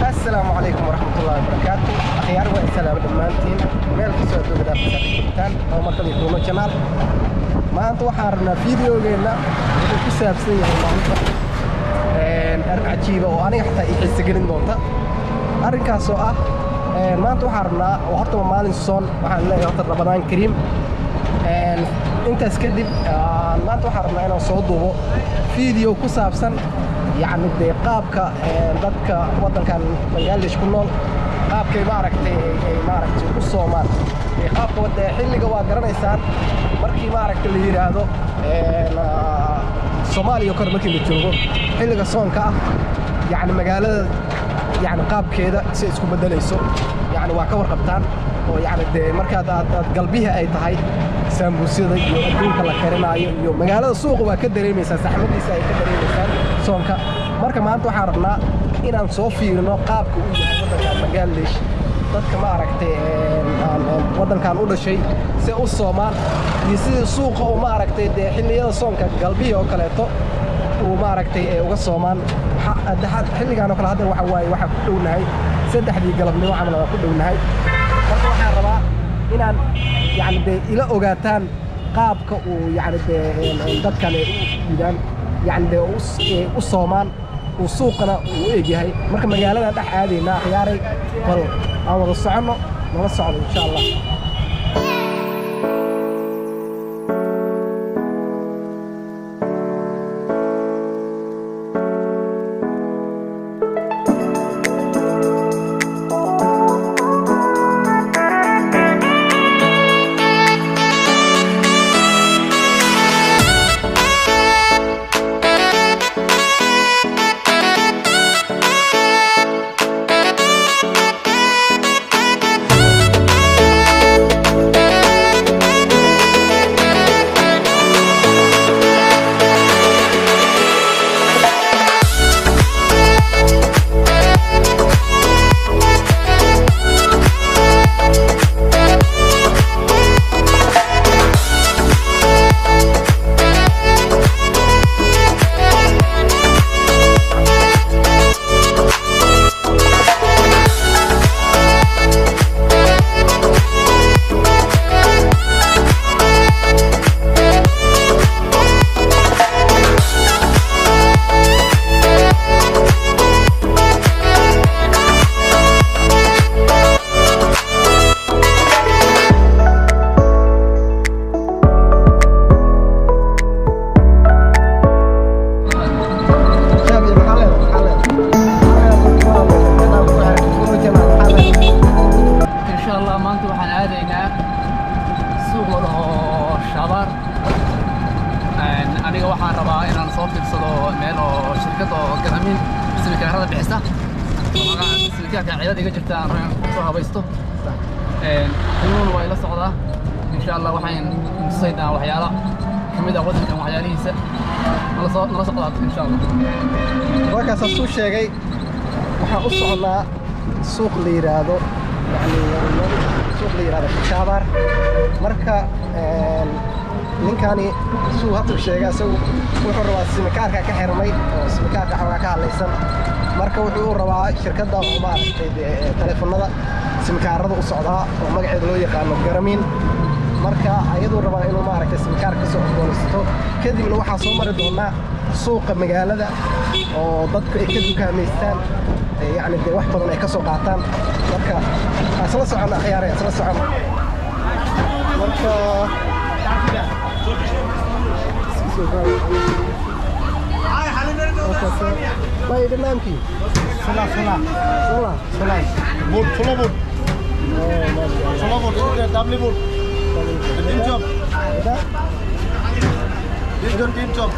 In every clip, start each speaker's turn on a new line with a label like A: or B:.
A: السلام عليكم ورحمة الله وبركاته. أخيار والسلام دمانتين ميل كسو دوغدا بسابتان أو مركب يكونوا جمال ما أنتوا حارنا فيديو لنا كساب سيئة المعروفة أرك عجيبة وأنا حتى يحس قلن دونتا أركا سوء ما أنتوا حارنا وحطوا مالين صون وحان لا يغطر رمضان كريم انت اسكدب ما أنتوا حارنا أنا صوتوا فيديو كساب سن يعني دي قابك dadka wadankan magaalada ku nool qaabkay maaragtay u Soomaan ee qaabka wada xilliga waa garanaysaan markii maaragtay la yiraahdo Soomaaliya kor markii la joogo xilliga soonka ah yani magaalada yani qaabkeeda si isku bedelayso yani waa ka warqabtaan oo yani markaad aad qalbiga ay tahay sambuusada iyo adduunka la karinayo iyo magaalada suuqa waa ka dareemaysaa saxmadiisa ay ka dareemaysaa soonka marka maanta waxaan rabnaa inaan soo fiirino qaabka uu yahay wadankan Bangladesh dadka maaragtay wadankan u dhashay si u Soomaan iyo sidii suuqa oo maaragtay xilliyada soonka qalbiga oo kaleeto uu maaragtay uga Soomaan xilligan oo kale hadda waxa ku dhownahay saddexdii galabnimo camal ku dhownahay marka waxaan rabaa inaan yani ila ogaataan qaabka uu yani dadkan u yidaan يعني وصومان وسوقنا وإيجاهي مركب مجالنا ده عادي نا خياري بل أول الصعنا نوصل إن شاء الله aniga waxaan rabaa inaan soo fiirsado meel oo shirkad oo garaamiin simikaarada bixisa simikaarka ciidada iga jirta aan soo habaysto qiimuhu waa ila socdaa insha Allah waxaan tusaynaa waxyaalo kamid ah wadankan waxyaalihiisa nala socdaa insha Allah markaas soo sheegay waxaan u socnaa suuq la yiraahdo yani suuq la yiraahdo Shaabar marka ninkani suu hadda sheegay asagu wuxuu rabaa simikaarka ka xirmay oo simikaarka xagaa ka halaysan marka wuxuu rabaa shirkadda oo maaragtay telefoonada simikaarada u socdaa oo magaceeda loo yaqaan Garmin marka ayadoo rabaa inuu maaragtay simikaarka ka soo cusboonaysto kadibna waxaa soo mari doonaa suuqa magaalada oo dadku ay ka dukaameystaan يعني دي واحد بدنا يكسر قاطان مركا أصلا سعنا خياري أصلا سعنا مركا ما يدنام كي سلا بود سلا بود دبلي بود تين جوب تين جوب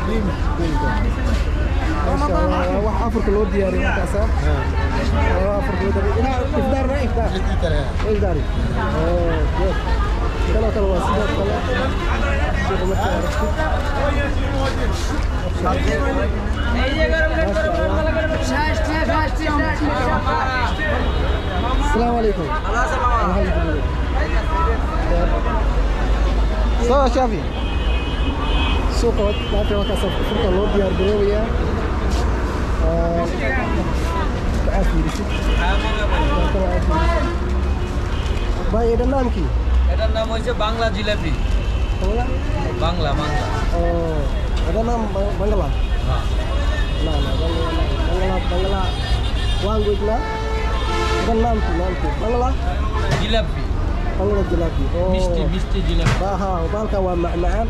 A: واحد أفرق لو دياري مكاسة أفرق لو دياري إنا إفدار ما إفدار إفداري كلا كلا واسيلة كلا شوف متى السلام عليكم سلام شافي سوق لا تروح كسب فرق لو ديار بروية fiirisid
B: হ্যাঁ মনে ভাই
A: ভাই এটার নাম কি
B: এটার নাম হচ্ছে বাংলা জিলাপি বাংলা বাংলা
A: ও এটার নাম বাংলা
B: হ্যাঁ
A: না না বাংলা language না এটার নাম কি বাংলা
B: জিলাপি
A: বাংলা জিলাপি ও
B: মিষ্টি মিষ্টি জিলাপি
A: হ্যাঁ বালka waa macmacaan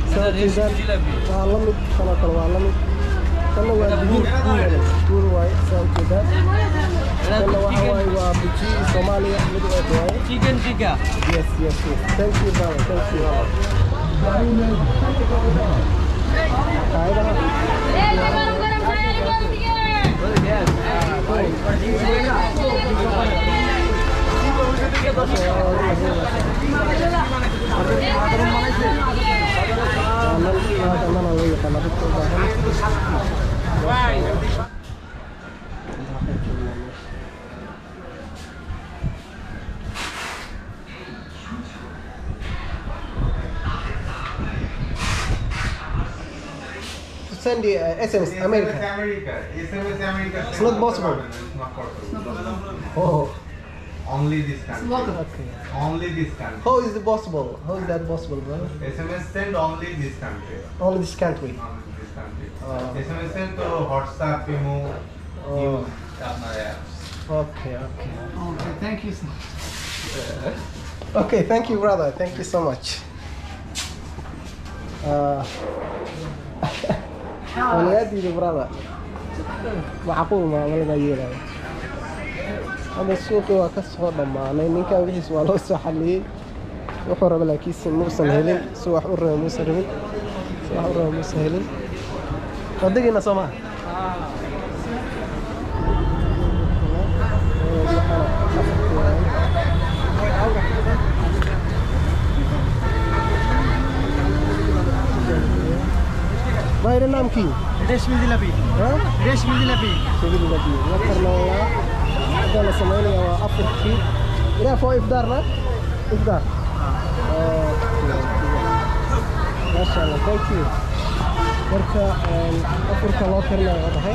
B: এটা রেশমি jalebi
A: waa la mid kana kale waa la mid kana waa buur waaye saankeeda kana waxa waaye waa buji Soomaaliya mid oo waaye
B: chicken টিকা
A: yes thank you brother thank you Send the SMS America.
C: SMS America.
A: It's not possible.
C: It's not possible.
A: Oh,
C: Only this country.
A: okay.
C: Only this country.
A: How is it possible? How is that possible, brother?
C: SMS send only this country.
A: Only this country.
C: Only this country.
A: Oh.
C: SMS send to WhatsApp, Imo,
A: Oh.
C: use আপনার apps.
A: Okay.
B: Okay thank you so
A: Okay, thank you, brother. Thank you so much. walaadiida brother macquul ma laga yeelayo hadda suuqii waa ka soo dhammaanay ninkan wixiis waa loo soo xaliyey wuxuu raba laakiinse muusan helin si wax u raba muusan rabin si wax u raba muusan helin wadagiina soo maha भाई रे नाम की
B: রেশমি জিলাপি
A: हाँ
B: রেশমি জিলাপি
A: شغل لذيذ ذكرنا والله هذا سمعنا يا أفطر كثير إلى فوق إفطارنا إفطار ما شاء الله ثانك يو مركا أفطر كلاو كرنا واضح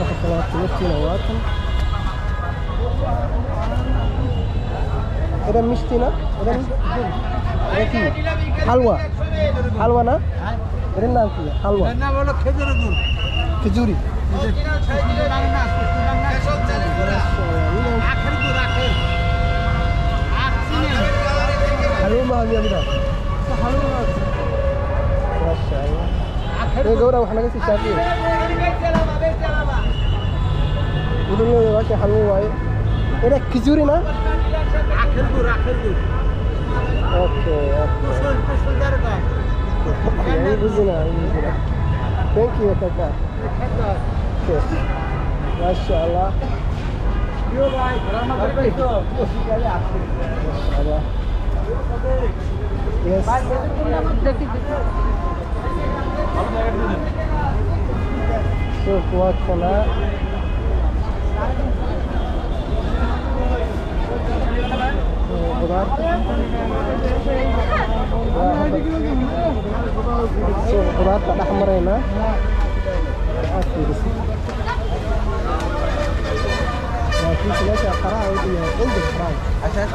A: أفطر كلاو كنتنا واكن إذا مشتنا إذا حلوى حلوى نا إذا حلوى
B: না বলো খেজুরের গুড়
A: كجوري
B: আখের গুড় আখের
A: حلوى ما هي أبدا ما شاء الله إيه جورا وإحنا قاعدين شايفين يقولون لي واقع حلوى واي إيه كجوري نا
B: আখের গুড়
A: أوكي
B: কুসুল দরগা
A: يبزنا ثانك يو كاكا ما شاء الله
B: ইউ ভাই রান্না করবে তো
A: ما شاء الله يس شوف وقتنا خضار شوف خضار الأحمر هنا في ثلاثة قراءة عندك قراءة عشان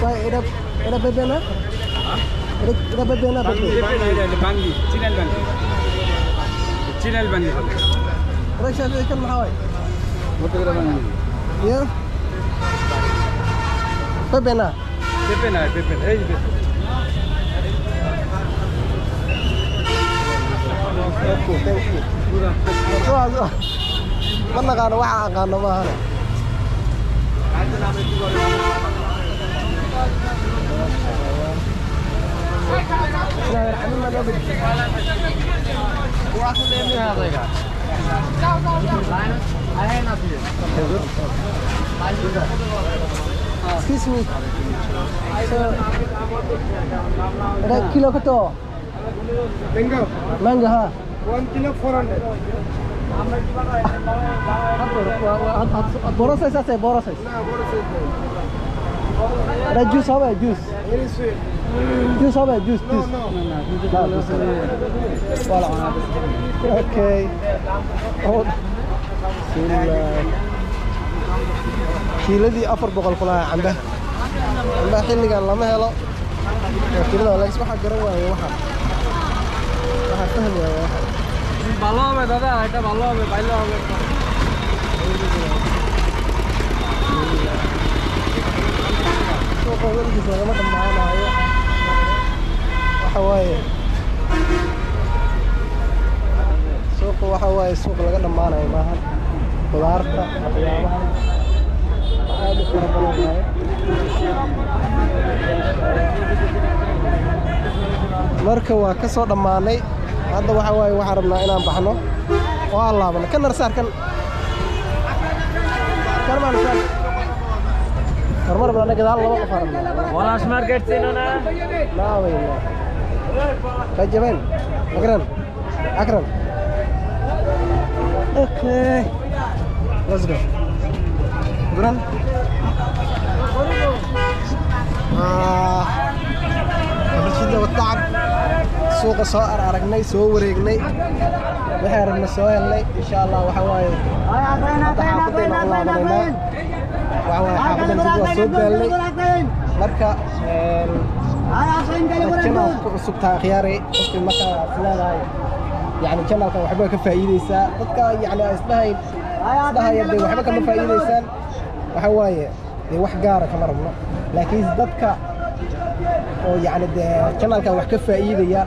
A: Ada bebena? Ada bebena bebe.
B: বাঙ্গি চিনাল বাঙ্গি
A: Ada siapa ikan mahawai?
B: মতগরা বাঙ্গি
A: Ya. Bebena.
B: পেপে না পেপে এই যে
A: Okay, thank you. So, mana kan wah kan nama hana.
B: পুরা তো এমনি হয়ে যায়
A: Excuse me. So, ada kilo kata?
D: Mango.
A: Mango ha.
D: 1 kilo 400.
A: বড় সাইজ আছে বড় সাইজ
D: না বড় সাইজ নেই।
A: এটা জুস হবে জুস
D: Very sweet.
A: জুস হবে জুস জুস
D: No.
A: ওকে kiiladii 400 kulaha cambe xilligan lama helo kiilada laga waxa garan waayo waxa fahmi waayo waxa
B: ভালো হবে দাদা এটা ভালো হবে ভালো হবে
A: suuqa weligiisa lama dhammaanayo waxa waaye suuqa waxa waaye suuq laga dhammaanayo maaha qudaarta waxyaabaha aad u fara badan waaye marka waa ka soo dhammaanay hadda waxa waaye waxaan rabnaa inaan baxno oo aan laabano kan narsaar kan maan saar hormar baan gadaal laba qof aragna
B: walaas market siinana
A: laawayna kajaban akran okay let's go Guran Abashida watacab suuqa soo aragnay soo wareegnay waxaan rabna soo helnay insha Allah waxa waaye xaafadayna u laabanayna waxa waaye xaafadayna waa soo daalnay marka channel ku cusub taariikhi qofkii marka filaday yani channelka waxba ka faa'iideysaa dadka yani isdahay waxba kama faa'iideysaan waxa waaye wax gaar ah kama rabno laakiin dadka oo yani channelka wax ka faa'iidaya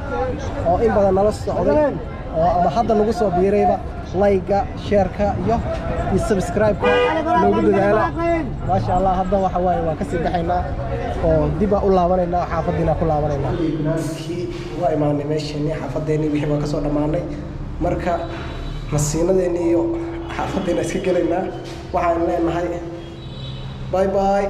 A: oo in badan nala socday oo ama hadda nagu soo biirayba like-ga share-ka iyo subscribe-ka nagu dadaala ma sha Allah hadda waxa waaye waa ka sii baxaynaa oo dib u laabanaynaa xaafadina ku laabanaynaa waa imaanay meeshii xaafadeeni wixii baa ka soo dhamaanay marka masiinadeeni iyo xaafadeena iska galaynaa waxaan leenahay bye bye